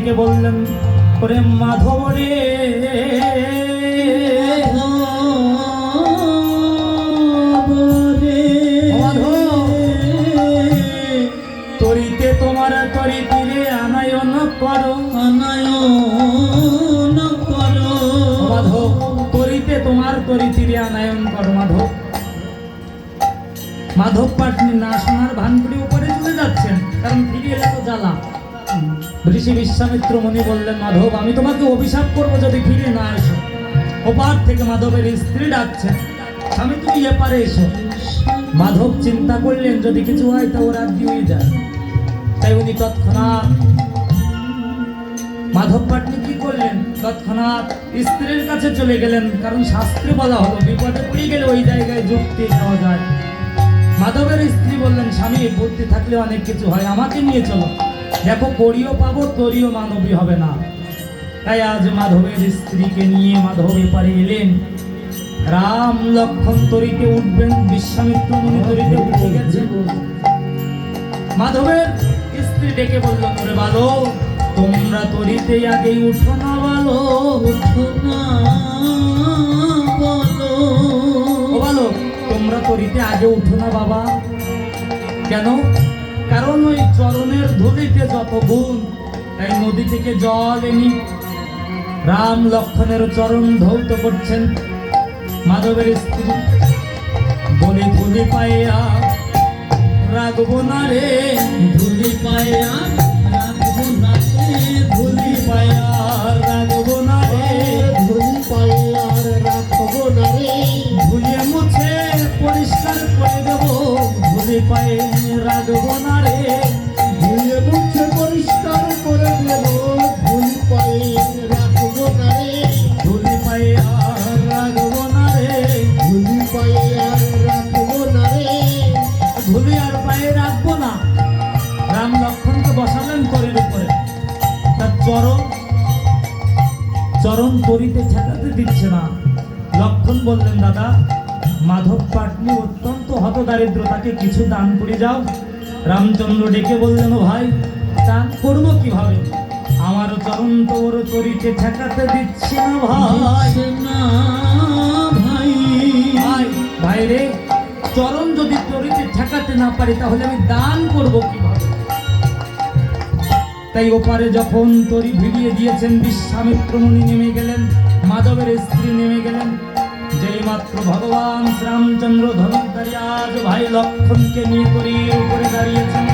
থেকে বললেন, ওরে মাধব রে, তরিতে তোমার তরিতিরে আনায়ন করো, আনায়ন করো মাধব, তরিতে তোমার তরিতিরে আনায়ন করো মাধব। মাধব পাটনি না শোনার ভান করে উপরে চলে যাচ্ছেন, কারণ ফিরে এলে তো জ্বালা। ঋষি বিশ্বামিত্র মুনি বললেন, মাধব আমি তোমাকে অভিশাপ করবো যদি ফিরে না এসো। ওপার থেকে মাধবের স্ত্রী ডাকছেন, স্বামী তুমি এপারে এসো। মাধব চিন্তা করলেন যদি কিছু হয় তা ওরা দিয়ে যায়, তাই উনি তৎক্ষণাৎ মাধব পাটনি কি করলেন, তৎক্ষণাৎ স্ত্রীর কাছে চলে গেলেন, কারণ শাস্ত্রে বলা হলো বিপদে পড়ে গেলে ওই জায়গায় যুক্তি দেওয়া যায়। মাধবের স্ত্রী বললেন, স্বামী বুদ্ধি থাকলে অনেক কিছু হয়, আমাকে নিয়ে চলো, দেখো করিও পাবো তরিও মানবী হবে না। তাই আজ মাধবের স্ত্রীকে নিয়ে মাধব এপারে এলেন। রাম লক্ষণ তরিতে উঠবেন, বিশ্বামিত্র মুনি তরিতে উঠে গেছেন। মাধবের স্ত্রী ডেকে বলল, ওরে বালো তোমরা তরিতে আগেই উঠো না, বালো উঠো না, বলো ও বালো তোমরা তরিতে আগে উঠো না বাবা। কেন? কারণ ওই চরণের ধুলিতে যত গুণ, তাই নদী থেকে জল এনে রাম লক্ষণের চরণ ধৌত করছেন। মাধবের স্ত্রী বলে, ধুলি পাইয়া রাখবো না রে, ধুলি পাইয়া রাখবো না রে, ধুলি পাইয়া রাখবো না রে, ধুলি পাইয়া রাখবো না রে, ধুলিয়ে মুছে পরিষ্কার করে দেবো, ধুলি পায়ে রাখবো না রে, ধুলিয়ে মুছে পরিষ্কার করে দেবো, ধুলি পায়ে রাখবো না রে, ধুলি পায়ে আর রাখবো না রে, ধুলি পায়ে আর রাখবো না রে, ধুলি আর পায়ে রাখবো না। রাম লক্ষণকে বসালেন তরির উপরে, তার চরণ তরিতে ঠেকাতে দিচ্ছে না। লক্ষণ বললেন, দাদা মাধব পাটনি অত্যন্ত হতদারিদ্র, তাকে কিছু দান করে যাও। রামচন্দ্র ডেকে বললেন, ও ভাই দান করবো কিভাবে, আমার চরণ তো ওর তরিতে ঠেকাতে দিচ্ছে না ভাই, না ভাই, ভাই ভাই রে, চরণ যদি তরিতে ঠেকাতে না পারি তাহলে আমি দান করবো কিভাবে। তাই ওপারে যখন তরি ভিড়িয়ে দিয়েছেন, বিশ্বামিত্র মুনি নেমে গেলেন, মাধবের স্ত্রী নেমে গেলেন। যেই মাত্র ভগবান শ্রীরামচন্দ্র ধনুর্ধারী আজ ভাই লক্ষণকে নিয়ে তরির উপরে দাঁড়িয়েছেন।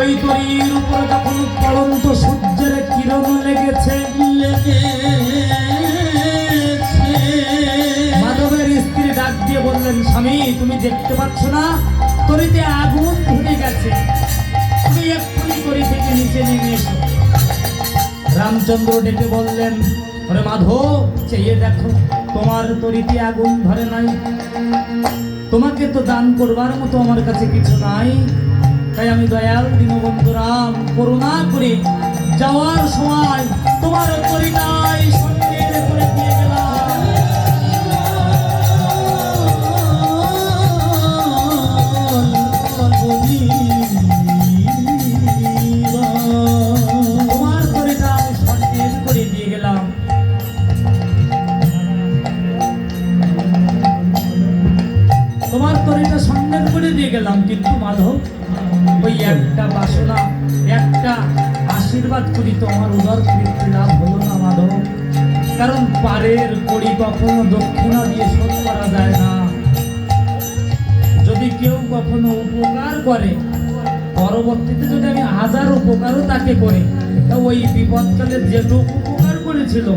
ওই তরির উপরে যখন পড়ন্ত সূর্যের কিরণ লেগেছে, মাধবের স্ত্রী ডাক দিয়ে বললেন, স্বামী তুমি দেখতে পাচ্ছ না তরিতে আগুন ধরে গেছে, তুমি এক্ষুনি তরি থেকে নিচে নেমে এসো। রামচন্দ্র ডেকে বললেন, ওরে মাধব চেয়ে দেখো তোমার তরিতে আগুন ধরে নাই, তোমাকে তো দান করবার মতো আমার কাছে কিছু নাই, তাই আমি দয়াল দীনবন্ধু রাম করুণা করে যাওয়ার সময় তোমার তরিটাই সঙ্গে করে দিয়ে গেলাম। তোমার তরিটা আমি সঙ্গে করে দিয়ে গেলাম। তোমার তরিটা সন্ধান করে দিয়ে গেলাম, কিন্তু মাধব ওই একটা বাসনা, একটা আশীর্বাদ করি তো আমার উদর তৃপ্তি লাভ হলো না মাধব। কারণ পারের কড়ি কখনো দক্ষিণা দিয়ে শোধ করা যায় না। যদি কেউ কখনো উপকার করে, পরবর্তীতে যদি আমি হাজার উপকারও তাকে করি, তা ওই বিপদকালে যেটুকু উপকার করেছিল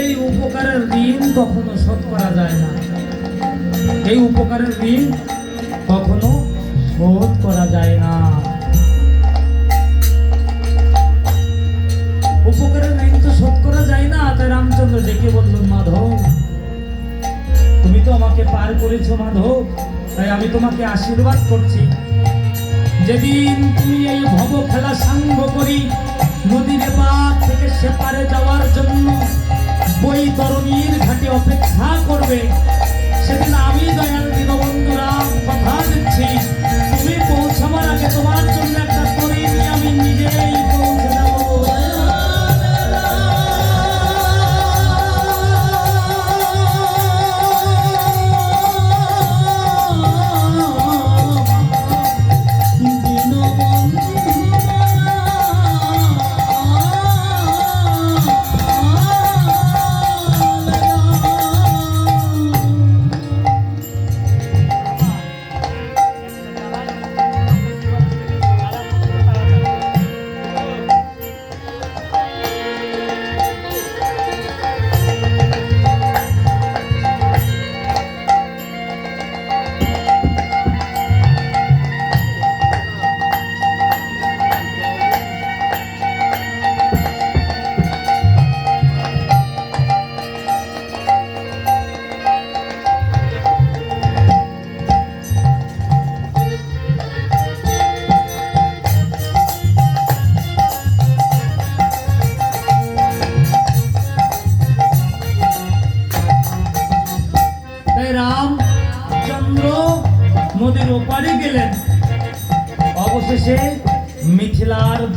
এই উপকারের ঋণ কখনো শোধ করা যায় না। এই উপকারের ঋণ কখনো শোধ করা যায় না। উপকারের ঋণ তো শোধ করা যায় না। তাই রামচন্দ্র ডেকে বললেন, মাধব তুমি তো আমাকে পার করেছো মাধব, তাই আমি তোমাকে আশীর্বাদ করছি। যেদিন তুমি এই ভব খেলা সাঙ্গ করি নদীর পার থেকে সেপারে যাওয়ার জন্য বৈতরণীর ঘাটে অপেক্ষা করবে, সেদিন আমি দয়াল দীনবন্ধু রাম কথা দিচ্ছি, তুমি পৌঁছাবার আগে তোমার জন্য একটা তরি নিয়ে আমি নিজেই পৌঁছে যাবো।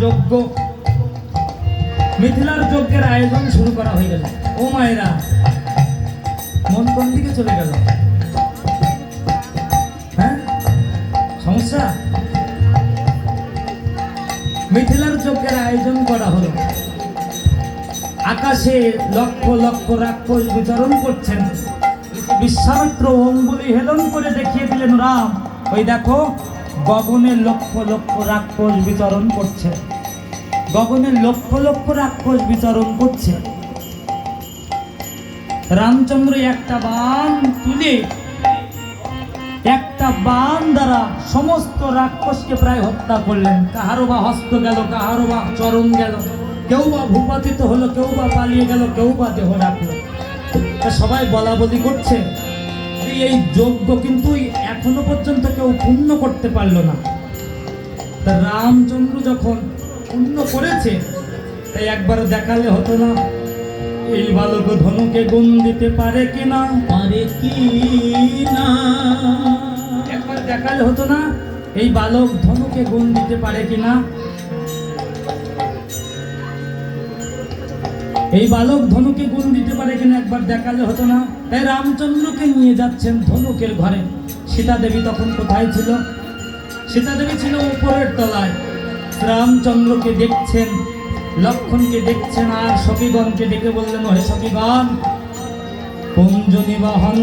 যজ্ঞ, মিথিলার যজ্ঞের আয়োজন শুরু করা হয়ে গেল। ও মায়েরা, মন কোন দিকে চলে গেল? হ্যাঁ, সমস্যা? মিথিলার যজ্ঞের আয়োজন করা হলো। আকাশে লক্ষ লক্ষ রাক্ষস বিচরণ করছেন। বিশ্বামিত্র অঙ্গুলি হেলন করে দেখিয়ে দিলেন, রাম ওই দেখো গগনে লক্ষ লক্ষ রাক্ষস বিচরণ করছে, গগনে লক্ষ লক্ষ রাক্ষস বিচরণ করছে। রামচন্দ্র একটা বাণ তুলে, একটা বাণ দ্বারা সমস্ত রাক্ষসকে প্রায় হত্যা করলেন। কাহারও বা হস্ত গেল, কাহারও বা চরণ গেল, কেউ বা ভূপাতিত হলো, কেউ বা পালিয়ে গেল, কেউ বা দেহ রাখলো। সবাই বলা বলি করছে এই যজ্ঞ কিন্তু এখনো পর্যন্ত কেউ পূর্ণ করতে পারলো না। তা রামচন্দ্র যখন পূর্ণ করেছে, তাই একবার দেখালে হতো না এই বালক ধনুকে গুণ দিতে পারে কিনা, পারে কি না? একবার দেখালে হতো না এই বালক ধনুকে গুণ দিতে পারে কিনা? এই বালক ধনুকে গুণ দিতে পারে কিনা একবার দেখালে হতো না? তাই রামচন্দ্রকে নিয়ে যাচ্ছেন ধনুকের ঘরে। সীতা দেবী তখন কোথায় ছিল? সীতা দেবী ছিল উপরের তলায়। রামচন্দ্রকে দেখছেন, লক্ষণকে দেখছেন, আর সখীগণকে ডেকে বললেন, হে সখীগণ, কুঞ্জনি বাহন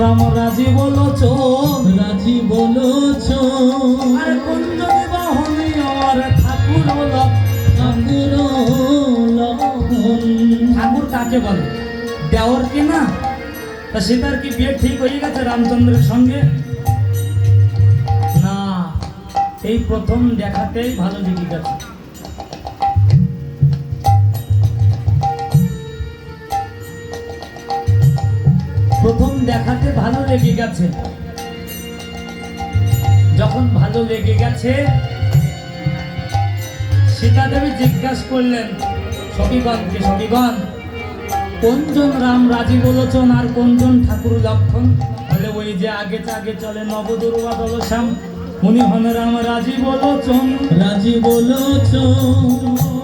রাম রাজি বলছ, রাজি বলছ, আর কুঞ্জনি বাহনী আমার ঠাকুর ঠাকুর লক্ষণ। ঠাকুর কাকে বলে? দেওরকে না? তা সীতার কি বিয়ে ঠিক হয়ে গেছে রামচন্দ্রের সঙ্গে? না, এই প্রথম দেখাতেই ভালো লেগে গেছে। প্রথম দেখাতে ভালো লেগে গেছে। যখন ভালো লেগে গেছে, সীতা দেবী জিজ্ঞাসা করলেন সখীগণকে, সখীগণ কোনজন রাম রাজি বলোচন আর কোনজন ঠাকুর লক্ষণ? বলে ওই যে আগে আগে চলে নবদুর্বা দলশ্যাম, উনি হন রাম রাজি বলোচন। রাজি বলছ,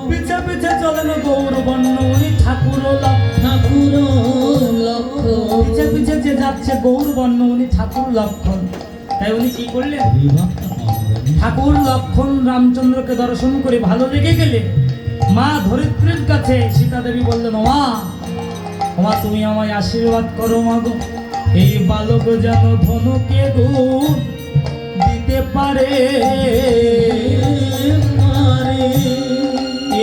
পিছে পিছে চলেন গৌরবর্ণ, উনি ঠাকুর ঠাকুর লক্ষণ। পিছে পিছে যে যাচ্ছে গৌরবর্ণ, উনি ঠাকুর লক্ষণ। তাই উনি কি করলেন? ঠাকুর লক্ষণ রামচন্দ্রকে দর্শন করে ভালো লেগে গেলে মা ধরিত্রীর কাছে সীতা দেবী বললেন, মা মা তুমি আমায় আশীর্বাদ করো মা গো, এই বালক যেন ধনুকে গুণ দিতে পারে,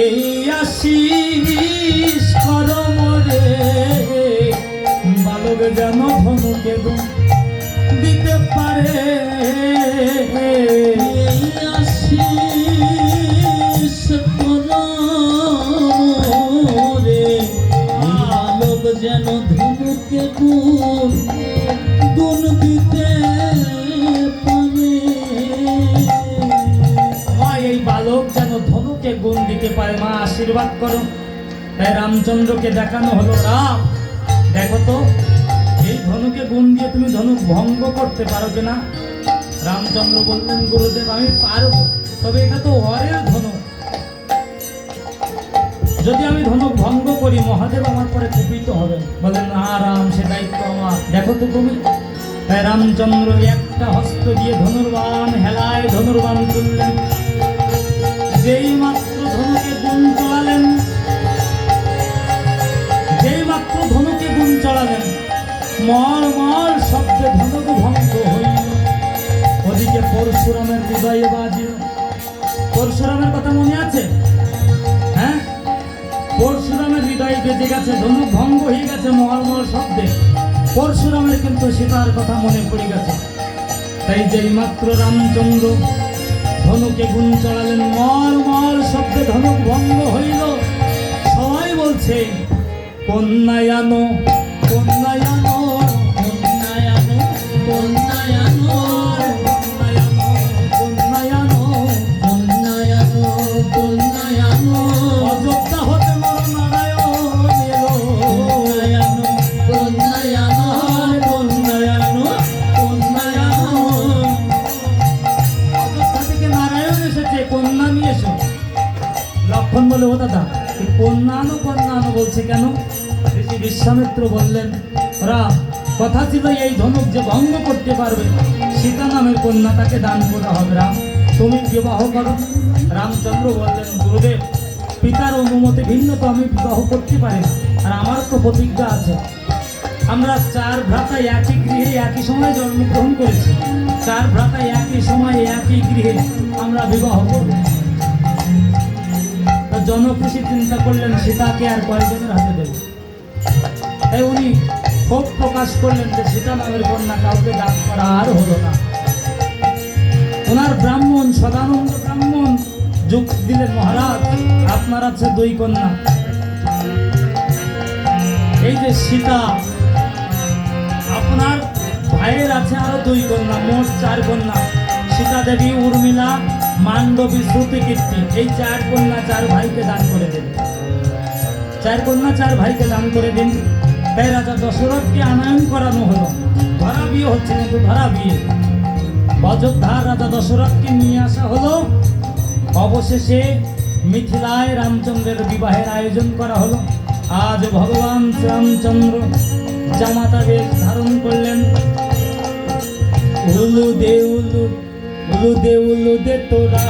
এই আশীষ করো মোরে, বালক যেন ধনুকে গুণ দিতে পারে। এই আশীষ করো রে, বালক যেন ধনুকে গুণ দিতে পারে। মা এই বালক যেন ধনুকে গুণ দিতে পারে, মা আশীর্বাদ করো। তাই রামচন্দ্রকে দেখানো হলো, রাম দেখো তো এই ধনুকে গুণ দিয়ে তুমি ধনুক ভঙ্গ করতে পারো কিনা? রামচন্দ্র বললেন, গুরুদেব আমি পারবো, তবে এটা তো হরের ধনুক, যদি আমি ধনুক ভঙ্গ করি মহাদেব আমার পরে কুপিত হবেন। বলেন না রাম, সে দায়িত্ব আমার, দেখো তো তুমি। তাই রামচন্দ্র একটা হস্ত দিয়ে ধনুর্বাণ হেলায় ধনুর্বাণ তুললেন। যেই মাত্র ধনুকে গুণ চড়ালেন, যেই মাত্র ধনুকে গুণ চড়ালেন, মর মর শব্দে ধনুক ভঙ্গ হইল। ওদিকে পরশুরামের হৃদয়ে বাজিল। পরশুরামের কথা মনে আছে? হ্যাঁ, পরশুরামের হৃদয়ে বেজে গেছে, ধনুক ভঙ্গ হয়ে গেছে মর মর শব্দে। পরশুরামের কিন্তু সীতার কথা মনে পড়ে গেছে। তাই যেই মাত্র রামচন্দ্র ধনুকে গুণ চড়ালেন, মর মর শব্দে ধনুক ভঙ্গ হইল। সবাই বলছে কন্যায়ানো কন্যায়ানো কন্যায়ানো কন্যায়ানো কন্যায়ানো কন্যায়ানো কন্যায়ানো অযোধ্যা হতে নর নারায়ণ এলো। কন্যায়ানো কন্যায়ানো কন্যায়ানো। অযোধ্যা থেকে নারায়ণ এসেছে, কন্যা নিয়ে এসো। তখন বলে ও দাদা এই কন্যানো বলছে কেন? ঋষি বিশ্বামিত্র বললেন ওরা কথা ছিল এই ধনুক যে ভঙ্গ করতে পারবে সীতা নামের কন্যা তাকে দান করা হবে। রাম তুমি বিবাহ করো। রামচন্দ্র বললেন গুরুদেব পিতার অনুমতি ভিন্ন তো আমি বিবাহ করতে পারি না, আর আমার তো প্রতিজ্ঞা আছে। আমরা চার ভ্রাতা একই গৃহে একই সময় জন্মগ্রহণ করেছি, চার ভ্রাতা একই সময় একই গৃহে আমরা বিবাহ করব। জনখুশি চিন্তা করলেন সীতাকে আর কয়েকজনের হাতে দেব। তাই উনি ক্ষোভ প্রকাশ করলেন যে সীতা নামের কন্যা কাউকে দান করা আর হলো না। ওনার ব্রাহ্মণ সদানন্দ ব্রাহ্মণ যুক্তি দিলেন মহারাজ আপনার আছে দুই কন্যা, এই যে সীতা আপনার ভাইয়ের আছে আরো দুই কন্যা, মোট চার কন্যা। সীতা দেবী, উর্মিলা, মান্ডবী, শ্রুতিকীর্তি, এই চার কন্যা চার ভাইকে দান করে দিন। চার কন্যা চার ভাইকে দান করে দিন। তাই রাজা দশরথকে আনয়ন করানো হলো। ধরা বিয়ে হচ্ছে কিন্তু ধরা বিয়ে। অযোধ্যার রাজা দশরথকে নিয়ে আসা হলো। অবশেষে মিথিলায় রামচন্দ্রের বিবাহের আয়োজন করা হলো। আজ ভগবান রামচন্দ্র জামাতা বেশ ধারণ করলেন। উলু দে উলু দে তোরা